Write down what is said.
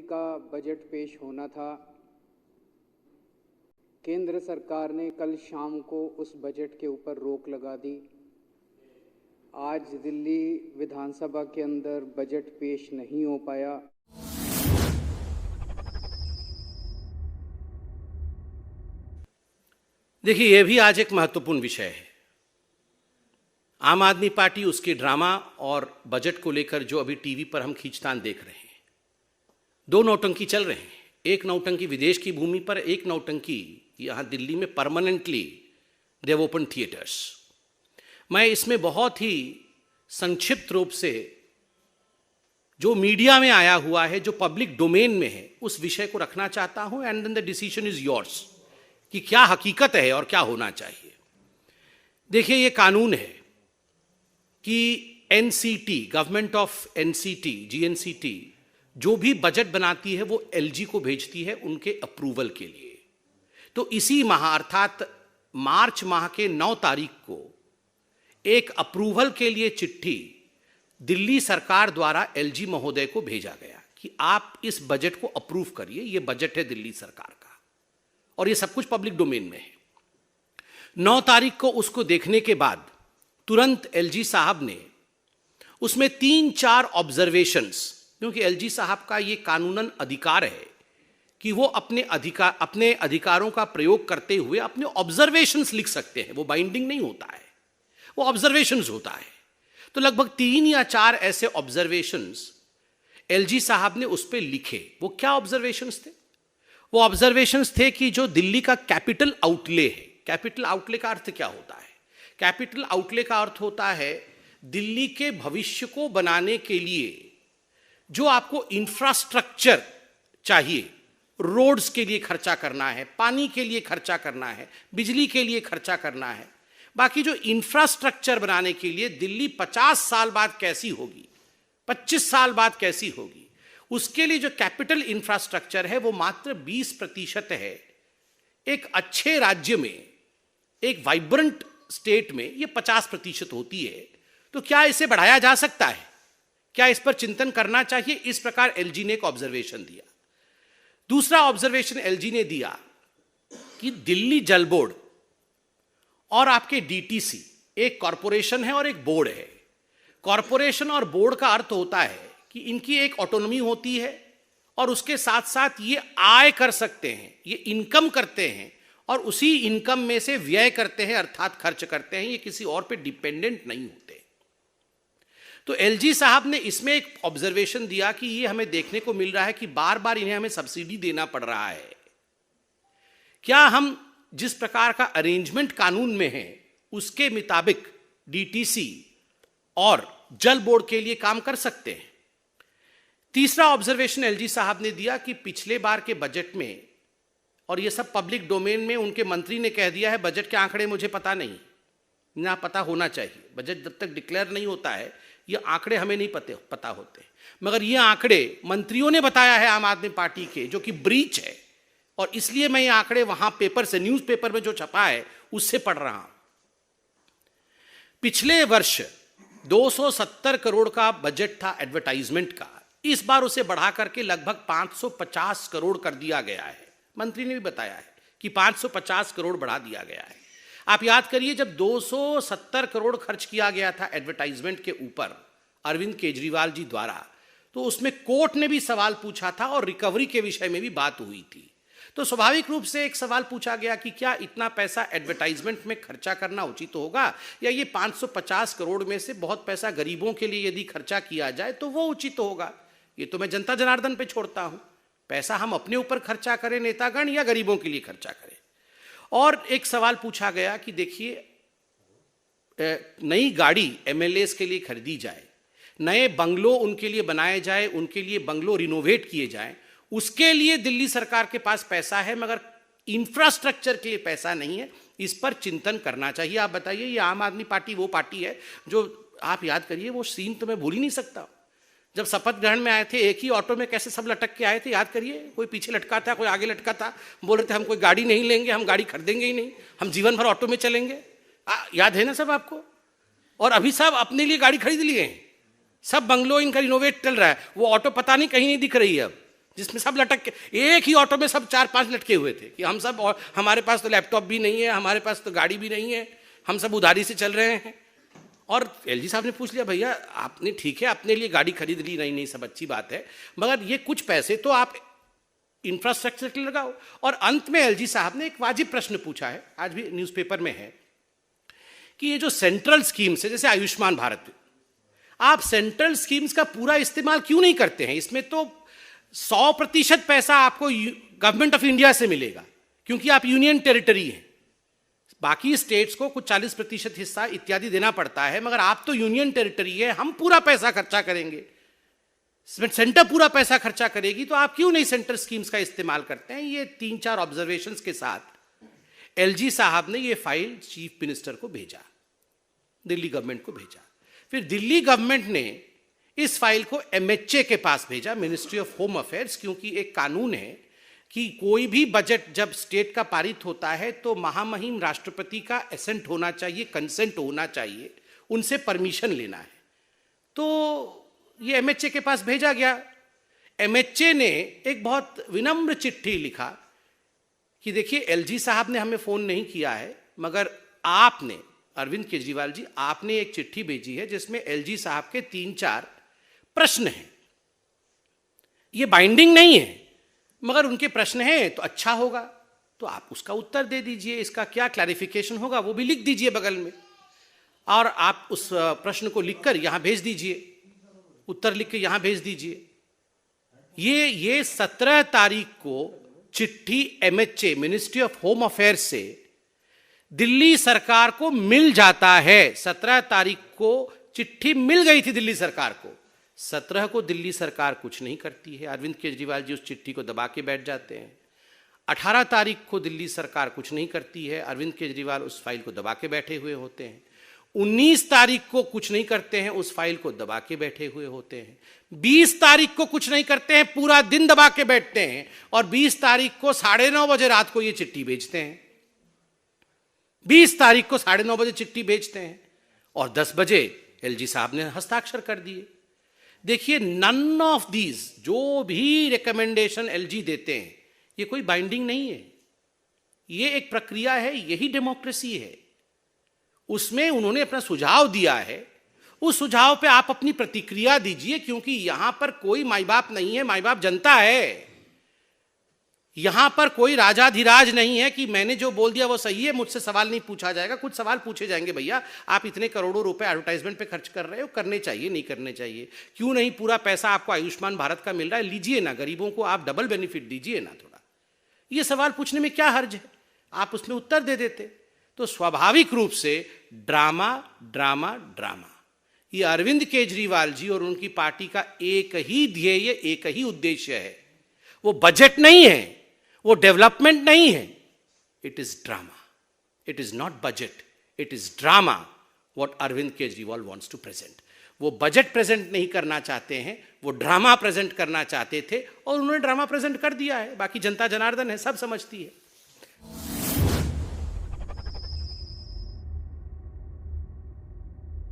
का बजट पेश होना था। केंद्र सरकार ने कल शाम को उस बजट के ऊपर रोक लगा दी। आज दिल्ली विधानसभा के अंदर बजट पेश नहीं हो पाया। देखिए, यह भी आज एक महत्वपूर्ण विषय है। आम आदमी पार्टी उसके ड्रामा और बजट को लेकर जो अभी टीवी पर हम खींचतान देख रहे हैं, दो नौटंकी चल रहे हैं। एक नौटंकी विदेश की भूमि पर, एक नौटंकी यहां दिल्ली में परमानेंटली देव ओपन थिएटर्स। मैं इसमें बहुत ही संक्षिप्त रूप से जो मीडिया में आया हुआ है, जो पब्लिक डोमेन में है, उस विषय को रखना चाहता हूं। And then the decision is yours कि क्या हकीकत है और क्या होना चाहिए। देखिए, ये कानून है कि NCT, government of NCT, GNCT, जो भी बजट बनाती है वो एलजी को भेजती है उनके अप्रूवल के लिए। तो इसी माह अर्थात मार्च माह के 9 तारीख को एक अप्रूवल के लिए चिट्ठी दिल्ली सरकार द्वारा एलजी महोदय को भेजा गया कि आप इस बजट को अप्रूव करिए। ये बजट है दिल्ली सरकार का और ये सब कुछ पब्लिक डोमेन में है। 9 तारीख को उसको देखने के बाद तुरंत एलजी साहब ने उसमें 3-4 ऑब्जर्वेशंस, क्योंकि एलजी साहब का ये कानूनन अधिकार है कि वो अपने अधिकारों का प्रयोग करते हुए अपने ऑब्जर्वेशंस लिख सकते हैं। वो बाइंडिंग नहीं होता है, वो ऑब्जर्वेशंस होता है। तो लगभग 3 या 4 ऐसे ऑब्जर्वेशंस एलजी साहब ने उस पर लिखे। वो क्या ऑब्जर्वेशंस थे? वो ऑब्जर्वेशंस थे कि जो दिल्ली का कैपिटल आउटले है, कैपिटल आउटले का अर्थ क्या होता है? कैपिटल आउटले का अर्थ होता है दिल्ली के भविष्य को बनाने के लिए जो आपको इंफ्रास्ट्रक्चर चाहिए, रोड्स के लिए खर्चा करना है, पानी के लिए खर्चा करना है, बिजली के लिए खर्चा करना है। बाकी जो इंफ्रास्ट्रक्चर बनाने के लिए दिल्ली 50 साल बाद कैसी होगी, 25 साल बाद कैसी होगी, उसके लिए जो कैपिटल इंफ्रास्ट्रक्चर है वो मात्र 20% है। एक अच्छे राज्य में, एक वाइब्रेंट स्टेट में ये 50% होती है। तो क्या इसे बढ़ाया जा सकता है? क्या इस पर चिंतन करना चाहिए? इस प्रकार एलजी ने एक ऑब्जर्वेशन दिया। दूसरा ऑब्जर्वेशन एलजी ने दिया कि दिल्ली जल बोर्ड और आपके डीटीसी एक कॉरपोरेशन है और एक बोर्ड है। कॉरपोरेशन और बोर्ड का अर्थ होता है कि इनकी एक ऑटोनॉमी होती है और उसके साथ साथ ये आय कर सकते हैं, ये इनकम करते हैं और उसी इनकम में से व्यय करते हैं, अर्थात खर्च करते हैं। ये किसी और पे डिपेंडेंट नहीं होते। तो एलजी साहब ने इसमें एक ऑब्जर्वेशन दिया कि ये हमें देखने को मिल रहा है कि बार बार इन्हें हमें सब्सिडी देना पड़ रहा है। क्या हम जिस प्रकार का अरेंजमेंट कानून में है उसके मुताबिक डीटीसी और जल बोर्ड के लिए काम कर सकते हैं? तीसरा ऑब्जर्वेशन एलजी साहब ने दिया कि पिछले बार के बजट में, और ये सब पब्लिक डोमेन में, उनके मंत्री ने कह दिया है बजट के आंकड़े मुझे पता नहीं, ना पता होना चाहिए। बजट जब तक डिक्लेयर नहीं होता है ये आंकड़े हमें नहीं पता होते। मगर ये आंकड़े मंत्रियों ने बताया है आम आदमी पार्टी के, जो कि ब्रीच है, और इसलिए मैं ये आंकड़े वहां पेपर से, न्यूज़पेपर में जो छपा है उससे पढ़ रहा हूं। पिछले वर्ष 270 करोड़ का बजट था एडवर्टाइजमेंट का, इस बार उसे बढ़ा करके लगभग 550 करोड़ कर दिया गया है। मंत्री ने भी बताया है कि 550 करोड़ बढ़ा दिया गया है। आप याद करिए, जब 270 करोड़ खर्च किया गया था एडवर्टाइजमेंट के ऊपर अरविंद केजरीवाल जी द्वारा, तो उसमें कोर्ट ने भी सवाल पूछा था और रिकवरी के विषय में भी बात हुई थी। तो स्वाभाविक रूप से एक सवाल पूछा गया कि क्या इतना पैसा एडवर्टाइजमेंट में खर्चा करना उचित होगा, या ये 550 करोड़ में से बहुत पैसा गरीबों के लिए यदि खर्चा किया जाए तो वो उचित होगा। ये तो मैं जनता जनार्दन पे छोड़ता हूं, पैसा हम अपने ऊपर खर्चा करें नेतागण, या गरीबों के लिए खर्चा करें। और एक सवाल पूछा गया कि देखिए, नई गाड़ी एमएलएस के लिए खरीदी जाए, नए बंगलो उनके लिए बनाए जाए, उनके लिए बंगलो रिनोवेट किए जाए, उसके लिए दिल्ली सरकार के पास पैसा है, मगर इंफ्रास्ट्रक्चर के लिए पैसा नहीं है। इस पर चिंतन करना चाहिए। आप बताइए, ये आम आदमी पार्टी वो पार्टी है जो, आप याद करिए, वो सीन तो मैं भूल ही नहीं सकता। जब शपथ ग्रहण में आए थे, एक ही ऑटो में कैसे सब लटक के आए थे, याद करिए। कोई पीछे लटका था, कोई आगे लटका था। बोल रहे थे हम कोई गाड़ी नहीं लेंगे, हम गाड़ी खरीदेंगे ही नहीं, हम जीवन भर ऑटो में चलेंगे। याद है ना सब आपको? और अभी सब अपने लिए गाड़ी खरीद लिए हैं, सब बंगलो इनका रिनोवेट चल रहा है। वो ऑटो पता नहीं कहीं नहीं दिख रही है अब, जिसमें सब लटक के, एक ही ऑटो में सब 4-5 लटके हुए थे कि हम सब, और हमारे पास तो लैपटॉप भी नहीं है, हमारे पास तो गाड़ी भी नहीं है, हम सब उधारी से चल रहे हैं। और एलजी साहब ने पूछ लिया, भैया आपने, ठीक है अपने लिए गाड़ी खरीद ली, नहीं सब अच्छी बात है, मगर ये कुछ पैसे तो आप इंफ्रास्ट्रक्चर के लिए लगाओ। और अंत में एलजी साहब ने एक वाजिब प्रश्न पूछा है, आज भी न्यूज़पेपर में है, कि ये जो सेंट्रल स्कीम्स है जैसे आयुष्मान भारत, आप सेंट्रल स्कीम्स का पूरा इस्तेमाल क्यों नहीं करते हैं? इसमें तो 100% पैसा आपको गवर्नमेंट ऑफ इंडिया से मिलेगा, क्योंकि आप यूनियन टेरिटरी हैं। बाकी स्टेट्स को कुछ 40% हिस्सा इत्यादि देना पड़ता है, मगर आप तो यूनियन टेरिटरी है, हम पूरा पैसा खर्चा करेंगे, सेंटर पूरा पैसा खर्चा करेगी, तो आप क्यों नहीं सेंटर स्कीम्स का इस्तेमाल करते हैं? ये 3-4 ऑब्जर्वेशंस के साथ एलजी साहब ने ये फाइल चीफ मिनिस्टर को भेजा, दिल्ली गवर्नमेंट को भेजा। फिर दिल्ली गवर्नमेंट ने इस फाइल को एमएचए के पास भेजा, मिनिस्ट्री ऑफ होम अफेयर्स, क्योंकि एक कानून है कि कोई भी बजट जब स्टेट का पारित होता है तो महामहिम राष्ट्रपति का एसेंट होना चाहिए, कंसेंट होना चाहिए, उनसे परमिशन लेना है। तो ये एमएचए के पास भेजा गया। एमएचए ने एक बहुत विनम्र चिट्ठी लिखा कि देखिए एलजी साहब ने हमें फोन नहीं किया है, मगर आपने, अरविंद केजरीवाल जी, आपने एक चिट्ठी भेजी है जिसमें एलजी साहब के 3-4 प्रश्न हैं। ये बाइंडिंग नहीं है, मगर उनके प्रश्न हैं तो अच्छा होगा, तो आप उसका उत्तर दे दीजिए, इसका क्या क्लैरिफिकेशन होगा वो भी लिख दीजिए बगल में, और आप उस प्रश्न को लिखकर यहां भेज दीजिए, उत्तर लिख के यहां भेज दीजिए। ये 17 तारीख को चिट्ठी MHA, ministry of home affairs से दिल्ली सरकार को मिल जाता है। 17 तारीख को चिट्ठी मिल गई थी दिल्ली सरकार को, 17 को दिल्ली सरकार कुछ नहीं करती है, अरविंद केजरीवाल जी उस चिट्ठी को दबा के बैठ जाते हैं। 18 तारीख को दिल्ली सरकार कुछ नहीं करती है, अरविंद केजरीवाल उस फाइल को दबा के बैठे हुए होते हैं। 19 तारीख को कुछ नहीं करते हैं, उस फाइल को दबा के बैठे हुए होते हैं। 20 तारीख को कुछ नहीं करते हैं, पूरा दिन दबा के बैठते हैं, और 20 तारीख को 9:30 बजे रात को ये चिट्ठी भेजते हैं। 20 तारीख को 9:30 बजे चिट्ठी भेजते हैं और 10 बजे एलजी साहब ने हस्ताक्षर कर दिए। देखिए, नन ऑफ दीज, जो भी रिकमेंडेशन एलजी देते हैं, ये कोई बाइंडिंग नहीं है, ये एक प्रक्रिया है, यही डेमोक्रेसी है। उसमें उन्होंने अपना सुझाव दिया है, उस सुझाव पे आप अपनी प्रतिक्रिया दीजिए, क्योंकि यहां पर कोई माई बाप नहीं है, माई बाप जनता है। यहां पर कोई राजाधिराज नहीं है कि मैंने जो बोल दिया वो सही है, मुझसे सवाल नहीं पूछा जाएगा। कुछ सवाल पूछे जाएंगे, भैया आप इतने करोड़ों रुपए एडवर्टाइजमेंट पे खर्च कर रहे हो, करने चाहिए नहीं करने चाहिए, क्यों नहीं पूरा पैसा आपको आयुष्मान भारत का मिल रहा है, लीजिए ना, गरीबों को आप डबल बेनिफिट दीजिए ना थोड़ा। ये सवाल पूछने में क्या हर्ज है, आप उसमें उत्तर दे देते। तो स्वाभाविक रूप से ड्रामा ड्रामा ड्रामा, ये अरविंद केजरीवाल जी और उनकी पार्टी का एक ही ध्येय, एक ही उद्देश्य है। वो बजट नहीं है, वो डेवलपमेंट नहीं है, it is drama, it is not budget, it is drama what Arvind Kejriwal wants to present. वो बजट प्रेजेंट नहीं करना चाहते हैं, वो ड्रामा प्रेजेंट करना चाहते थे, और उन्होंने ड्रामा प्रेजेंट कर दिया है। बाकी जनता जनार्दन है, सब समझती है।